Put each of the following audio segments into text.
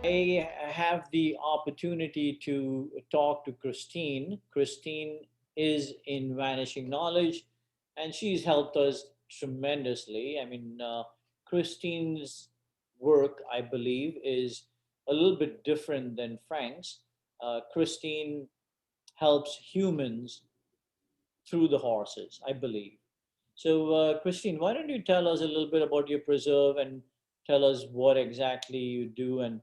I have the opportunity to talk to Christine. Christine is in Vanishing Knowledge, and she's helped us tremendously. Christine's work, I believe, is a little bit different than Frank's. Christine helps humans through the horses, I believe. So, Christine, why don't you tell us a little bit about your preserve and tell us what exactly you do? And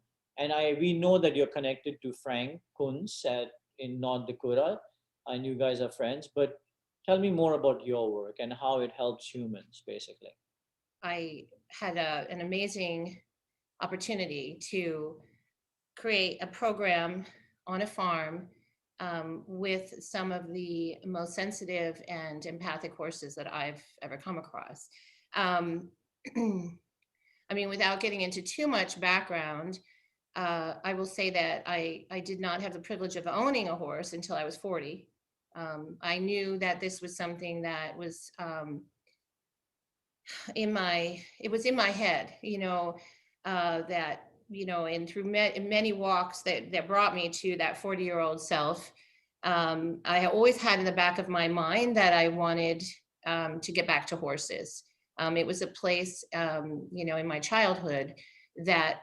we know that you're connected to Frank Kunz in North Dakota, and you guys are friends. But tell me more about your work and how it helps humans, basically. I had an amazing opportunity to create a program on a farm with some of the most sensitive and empathic horses that I've ever come across. Um, I mean, without getting into too much background, I will say that I did not have the privilege of owning a horse until I was 40. I knew that this was something that was it was in my head, that, and through many walks that brought me to that 40-year-old self. I always had in the back of my mind that I wanted to get back to horses. It was a place, in my childhood that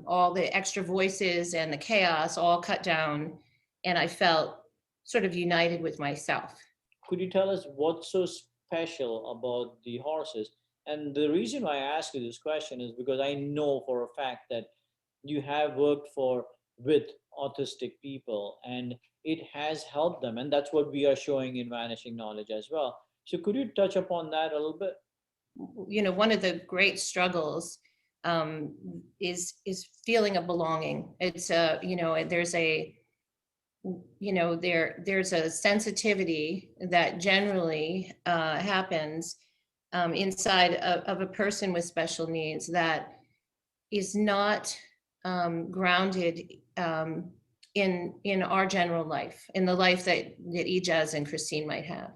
all the extra voices and the chaos all cut down, and I felt sort of united with myself. Could you tell us what's so special about the horses? And the reason why I ask you this question is because I know for a fact that you have worked for with autistic people and it has helped them, and that's what we are showing in Vanishing Knowledge as well. So could you touch upon that a little bit? One of the great struggles um, is feeling of belonging. It's there's a there's a sensitivity that generally happens inside of a person with special needs that is not grounded in our general life, in the life that Ejaz and Christine might have.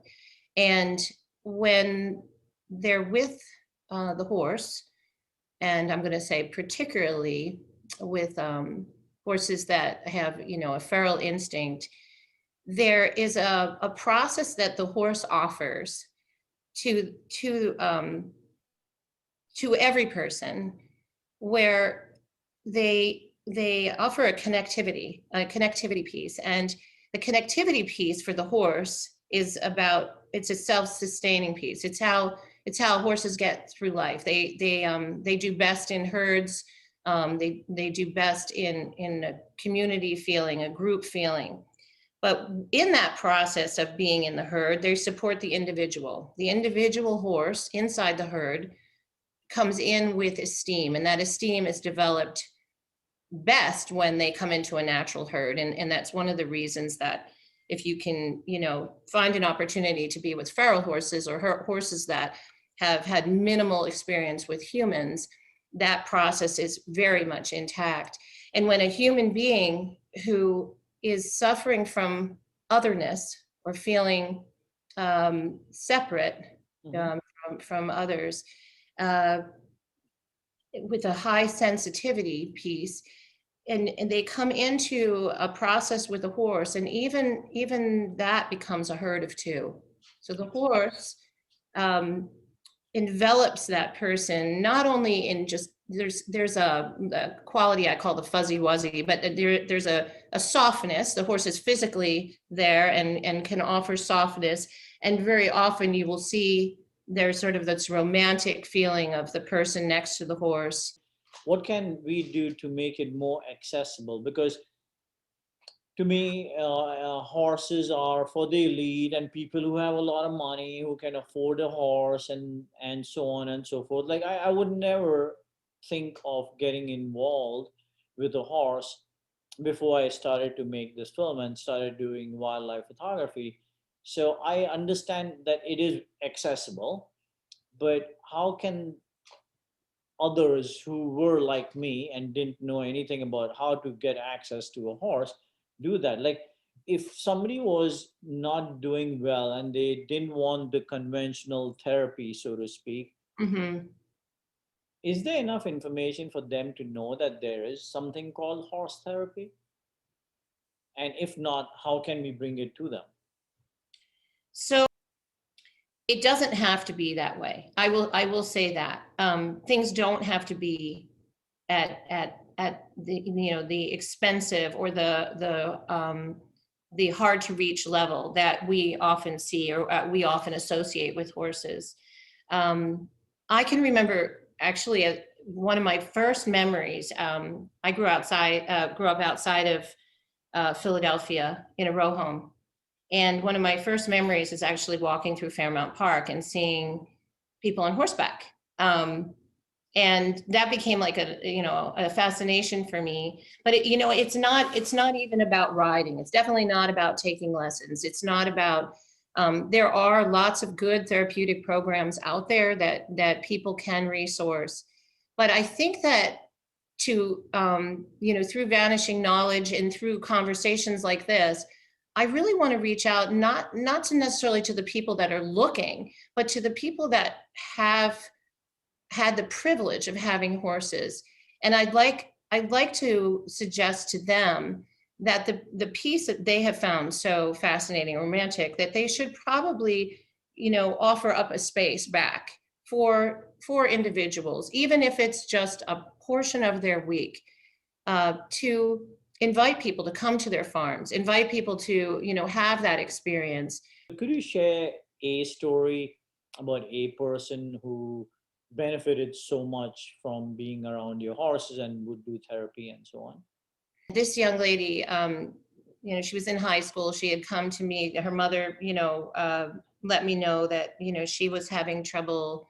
And when they're with the horse, and I'm going to say particularly with horses that have, a feral instinct, there is a process that the horse offers to to um, to every person, where they offer a connectivity piece, and the connectivity piece for the horse is about, it's a self-sustaining piece. It's how horses get through life. They do best in herds. They do best in a community feeling, a group feeling. But in that process of being in the herd, they support the individual. The individual horse inside the herd comes in with esteem, and that esteem is developed best when they come into a natural herd. And that's one of the reasons that if you can, find an opportunity to be with feral horses or horses that have had minimal experience with humans, that process is very much intact. And when a human being who is suffering from otherness or feeling separate Hmm. from others, uh, with a high sensitivity piece, and they come into a process with a horse, and even that becomes a herd of two. So the horse um, envelops that person, not only in just, there's a quality I call the fuzzy wuzzy, but there's a softness. The horse is physically there and can offer softness, and very often you will see there's sort of this romantic feeling of the person next to the horse. What can we do to make it more accessible? Because to me, horses are for the elite and people who have a lot of money, who can afford a horse, and so on and so forth. Like I would never think of getting involved with a horse before I started to make this film and started doing wildlife photography. So I understand that it is accessible, but how can others who were like me and didn't know anything about how to get access to a horse do that? Like, if somebody was not doing well and they didn't want the conventional therapy, so to speak, Mhm. Is there enough information for them to know that there is something called horse therapy? And if not, how can we bring it to them? So it doesn't have to be that way. I will say that things don't have to be at the the expensive or the hard to reach level that we often see or we often associate with horses. I can remember actually one of my first memories. I grew up outside of Philadelphia in a row home. And one of my first memories is actually walking through Fairmount Park and seeing people on horseback. And that became like a fascination for me. But it's not even about riding. It's definitely not about taking lessons. It's not about there are lots of good therapeutic programs out there that people can resource. But I think that to through Vanishing Knowledge and through conversations like this, I really want to reach out, not to necessarily to the people that are looking, but to the people that have had the privilege of having horses. And I'd like to suggest to them that the piece that they have found so fascinating, romantic, that they should probably, offer up a space back for individuals, even if it's just a portion of their week, to invite people to come to their farms, invite people to, have that experience. Could you share a story about a person who benefited so much from being around your horses and would do therapy and so on? This young lady, she was in high school. She had come to me. Her mother, let me know that, she was having trouble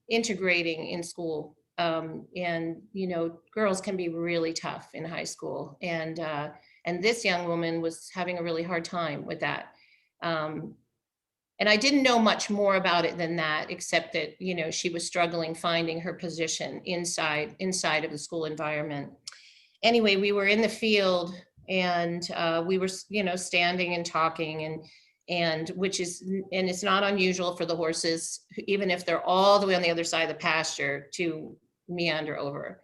integrating in school. And, girls can be really tough in high school. And this young woman was having a really hard time with that. And I didn't know much more about it than that, except that, she was struggling finding her position inside of the school environment. Anyway, we were in the field and we were, standing and talking and it's not unusual for the horses, even if they're all the way on the other side of the pasture, to meander over.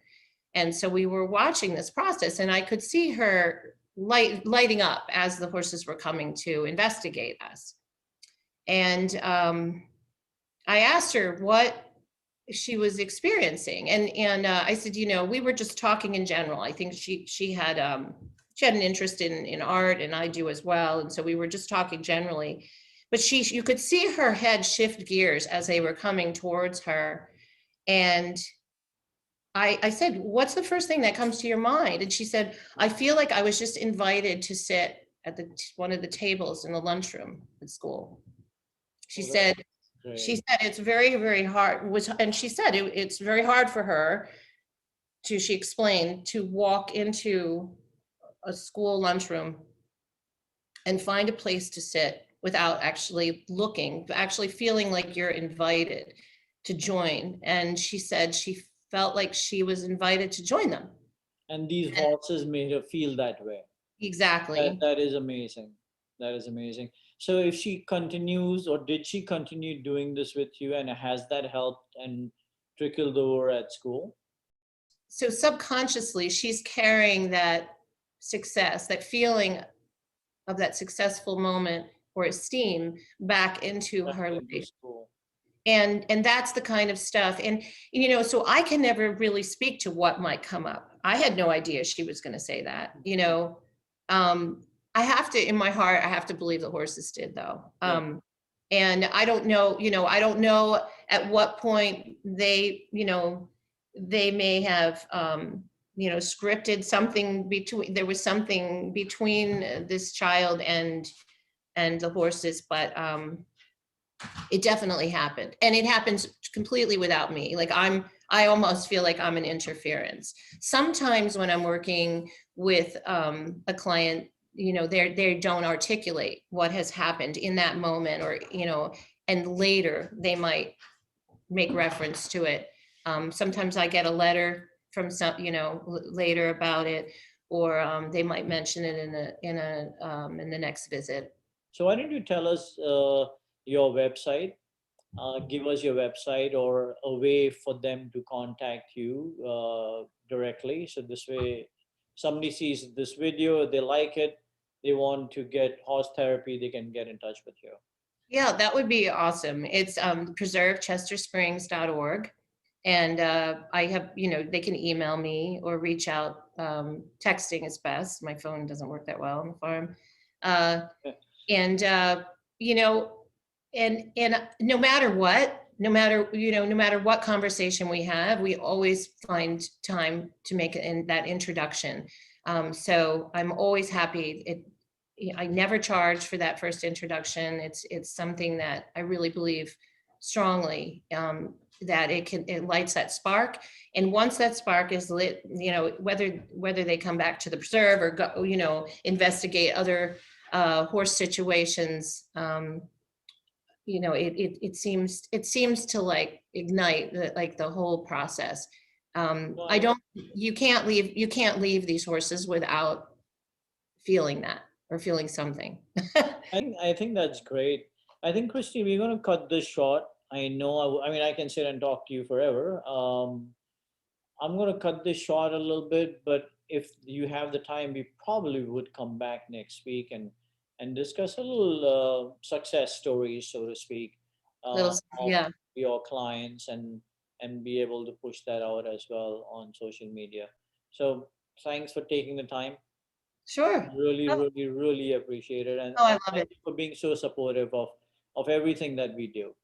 And so we were watching this process and I could see her lighting up as the horses were coming to investigate us. And I asked her what she was experiencing, and I said, we were just talking in general. I think she had an interest in art, and I do as well, and so we were just talking generally. But you could see her head shift gears as they were coming towards her, and I said, "What's the first thing that comes to your mind?" And she said, "I feel like I was just invited to sit at one of the tables in the lunchroom at school." She Oh, said, that's she great. said it's very, very hard and she said it's very hard for her she explained, to walk into a school lunchroom and find a place to sit without actually feeling like you're invited to join. And she said she felt like she was invited to join them. And these And horses made her feel that way. exactly. That is amazing. That is amazing. So if she continues, or did she continue doing this with you, and has that helped and trickled over at school? So subconsciously, she's carrying that success, that feeling of that successful moment or esteem back into Back her into life. school. And that's the kind of stuff. And so I can never really speak to what might come up. I had no idea she was going to say that. um I have to, in my heart, I have to believe the horses did, though. Yeah. And I don't know, I don't know at what point they may have scripted something between, there was something between this child and the horses, but it definitely happened, and it happens completely without me. Like I almost feel like I'm an interference sometimes when I'm working with a client. They don't articulate what has happened in that moment, or and later they might make reference to it. Sometimes I get a letter from some, later about it, or they might mention it in the next visit. So why don't you tell us your website give us your website or a way for them to contact you directly. So this way, somebody sees this video, they like it, they want to get horse therapy, they can get in touch with you. Yeah, that would be awesome. It's preservechestersprings.org. And I have, they can email me or reach out. Texting is best. My phone doesn't work that well on the farm. Uh, and you know, and no matter what, no matter what conversation we have, we always find time to make that introduction. So I'm always happy. I never charge for that first introduction. It's something that I really believe strongly, that it lights that spark. And once that spark is lit, whether they come back to the preserve or go, investigate other horse situations, it seems to like ignite the whole process. I Well, don't, you can't leave these horses without feeling that or feeling something. I think that's great. I think, Christy, we're going to cut this short. I know, I mean, I can sit and talk to you forever. I'm going to cut this short a little bit, but if you have the time, we probably would come back next week and discuss a little success stories, so to speak, Little, of yeah, your clients and be able to push that out as well on social media. So thanks for taking the time. sure. Really, Oh, really, really appreciate it, oh, I and love thank it. you for being so supportive of everything that we do.